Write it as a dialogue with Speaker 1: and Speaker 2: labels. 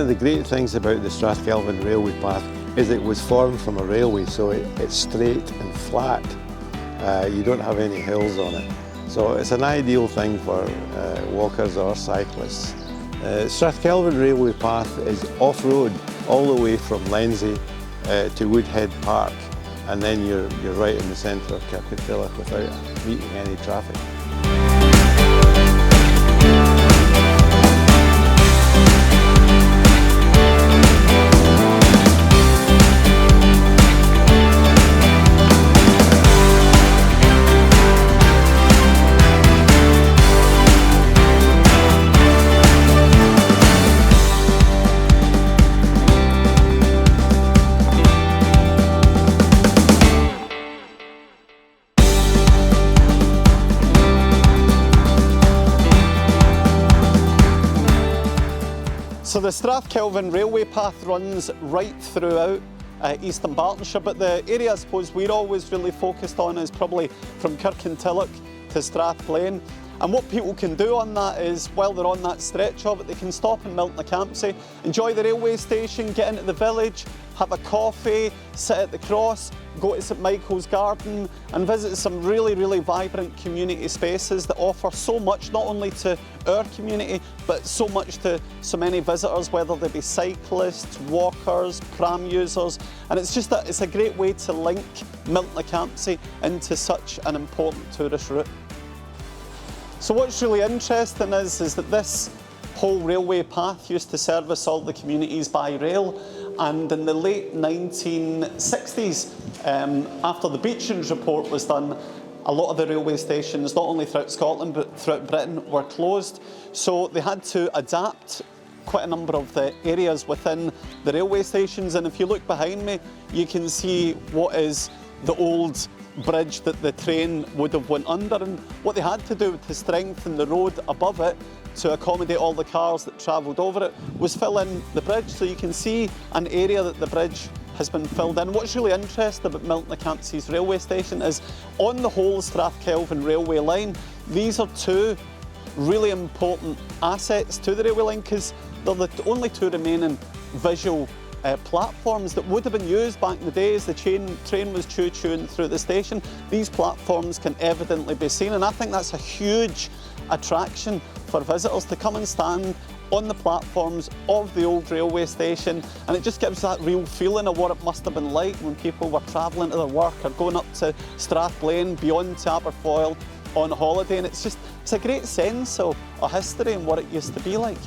Speaker 1: of the great things about the Strathkelvin Railway Path is it was formed from a railway, so it's straight and flat. You don't have any hills on it. So it's an ideal thing for walkers or cyclists. Strathkelvin Railway Path is off-road all the way from Lenzie to Woodhead Park, and then you're right in the centre of Kirkintilloch without meeting any traffic.
Speaker 2: So the Strathkelvin Railway Path runs right throughout East Dunbartonshire, but the area I suppose we're always really focused on is probably from Kirkintilloch to Strathclyde. And what people can do on that is, while they're on that stretch of it, they can stop in Milton-le-Campsie, enjoy the railway station, get into the village, have a coffee, sit at the cross, go to St Michael's Garden and visit some really, really vibrant community spaces that offer so much, not only to our community, but so much to so many visitors, whether they be cyclists, walkers, pram users. And it's a great way to link Milton-le-Campsie into such an important tourist route. So what's really interesting is that this whole railway path used to service all the communities by rail, and in the late 1960s, after the Beecham's report was done, a lot of the railway stations, not only throughout Scotland but throughout Britain, were closed. So they had to adapt quite a number of the areas within the railway stations, and if you look behind me, you can see what is the old bridge that the train would have went under, and what they had to do to strengthen the road above it to accommodate all the cars that travelled over it was fill in the bridge. So you can see an area that the bridge has been filled in. What's really interesting about Milton-le-Campsie's railway station is on the whole Strathkelvin railway line, these are two really important assets to the railway line because they're the only two remaining visual platforms that would have been used back in the day as the train was choo-chooing through the station. These platforms can evidently be seen, and I think that's a huge attraction for visitors to come and stand on the platforms of the old railway station, and it just gives that real feeling of what it must have been like when people were travelling to their work or going up to Strathblane, beyond to Aberfoyle on holiday, and it's a great sense of history and what it used to be like.